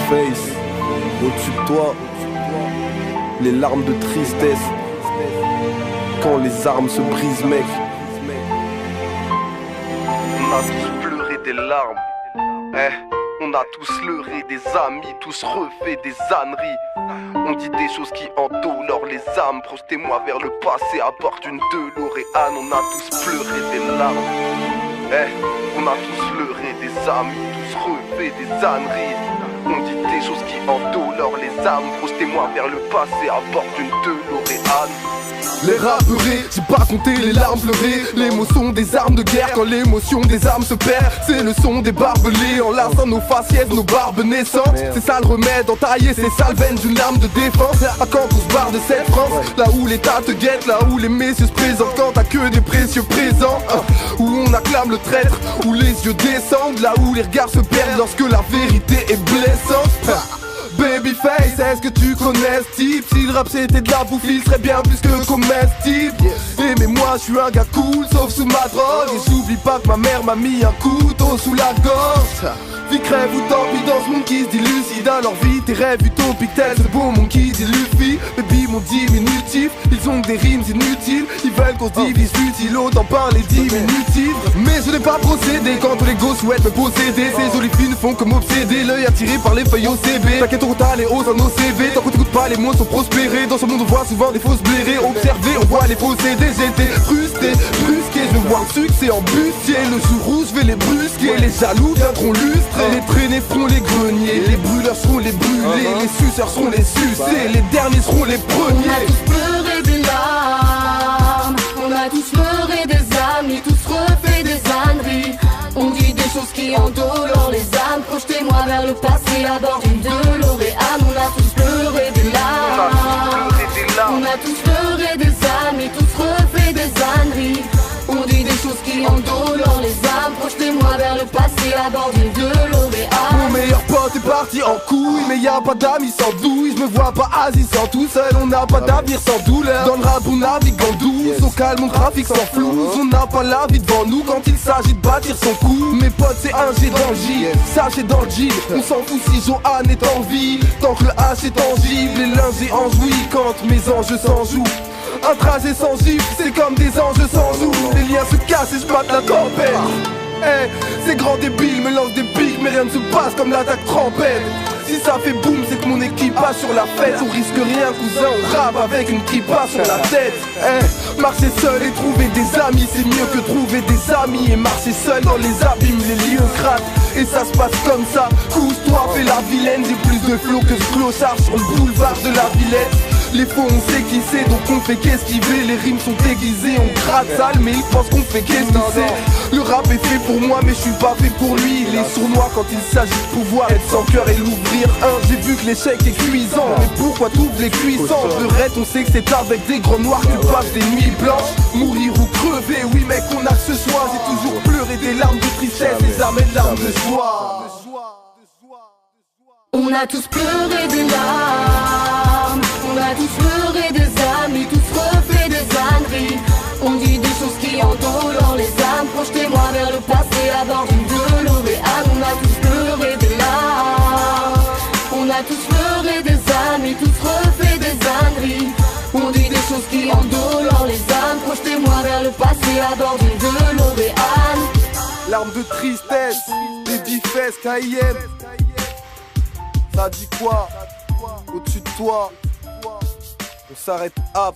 Babyface, au-dessus de toi, les larmes de tristesse. Quand les armes se brisent, mec. On a tous pleuré des larmes. On a tous leurré des amis, tous refait des âneries. On dit des choses qui endolorent les âmes. Projetez-moi vers le passé à bord d'une DeLorean. On a tous pleuré des larmes. On a tous leurré des amis, tous refait des âneries. On dit des choses qui endolorent les âmes. Projetez-moi vers le passé à bord d'une DeLorean. Les raperies, j'ai pas compté les larmes pleurées. Les mots sont des armes de guerre quand l'émotion des âmes se perd. C'est le son des barbelés enlaçant nos faciès, nos barbes naissantes. C'est ça le remède, entailler ces sales veines d'une arme de défense. À quand on se barre de cette France, là où l'état te guette, là où les messieurs se présentent quand t'as que des précieux présents. Où on acclame le traître, où les yeux descendent, là où les regards se perdent lorsque la vérité est blessante. Babyface, est-ce que tu connais ce type? Si le rap c'était de la bouffe, il serait bien plus que comestible. Mais moi je suis un gars cool, sauf sous ma drogue. Et j'oublie pas que ma mère m'a mis un couteau sous la gorge. Vie crève ou tant pis dans ce monde qui se dit lucide. Alors vie tes rêves utopiques tel ce beau monde qui dit Luffy. Baby mon diminutif, ils ont des rimes inutiles. Ils veulent qu'on se divise utile, autant parler diminutif. Mais je n'ai pas procédé quand les gosses souhaitent me posséder. Ces jolies filles ne font que m'obséder, l'œil attiré par les feuilles OCB. T'inquiète on t'a les hausses dans nos CV. Tant qu'on t'écoute pas les mots sont prospérés. Dans ce monde on voit souvent des fausses blérées. Observer on voit les faux CD. J'étais frustré, brusqué, je veux voir le succès en bustier. Le jour où je vais les brusquer, les jaloux viendront lustrer. Les traînés feront les greniers, les brûleurs seront les brûlés, les suceurs seront les sucés, les derniers seront les premiers. On a tous pleuré des larmes, on a tous pleuré des amis, tous refait des âneries. On dit des choses qui endolorent les âmes. Projetez-moi vers le passé à bord d'une DeLorean. On a tous pleuré des larmes, on a tous pleuré des amis, tous refait des âneries. On dit des choses qui endolorent les âmes. Projetez-moi vers le passé à bord d'une DeLorean. Mon meilleur pote est parti en couille, mais y a pas d'amis sans douille. Je me vois pas assis sans tout seul, on n'a pas d'avenir sans douleur. Dans le rap on navigue en douce, on calme, on trafic sans flou. On n'a pas la vie devant nous quand il s'agit de bâtir son coup. Mes potes c'est un G dans le J, ça j'ai dans le J. On s'en fout si Johan est en vie, tant que le H est tangible. Et l'un en jouit quand mes anges s'en jouent. Un trajet sans gifle, c'est comme des anges sans joue. Les liens se cassent et je batte la tempête. Ces grands débiles me lancent des pics, mais rien ne se passe comme l'attaque trempette. Si ça fait boum, c'est que mon équipage sur la fête. On risque rien, cousin, on rappe avec une kippa sur la tête. Marcher seul et trouver des amis, c'est mieux que trouver des amis. Et marcher seul dans les abîmes, les lieux grattent. Et ça se passe comme ça, couche-toi, fais la vilaine. J'ai plus de flow que ce clochard sur le boulevard de la Villette. Les faux on sait qui c'est, donc on fait qu'esquiver. Les rimes sont aiguisées, on gratte sale, mais ils pensent qu'on fait qu'est-ce que c'est. Le rap est fait pour moi, mais je suis pas fait pour lui. Il est sournois quand il s'agit de pouvoir être sans cœur et l'ouvrir. J'ai vu que l'échec est cuisant, mais pourquoi t'ouvres les cuissants? Beurette, on sait que c'est avec des grands noirs que tu passes des nuits blanches. Mourir ou crever, oui mec, on a que ce choix. J'ai toujours pleuré des larmes de tristesse, des amènes larmes de joie. On a tous pleuré des larmes, on a tous pleuré des amis, tous refait des âneries. On dit des choses qui endolorent les âmes. Projetez-moi vers le passé à bord d'une DeLorean. On a tous pleuré des larmes, on a tous pleuré des amis, tous refait des âneries. On dit des choses qui endolorent les âmes. Projetez-moi vers le passé à bord d'une DeLorean. Larmes de tristesse, Babyface, KIM. Ça dit quoi? Au-dessus de toi, on s'arrête, hop.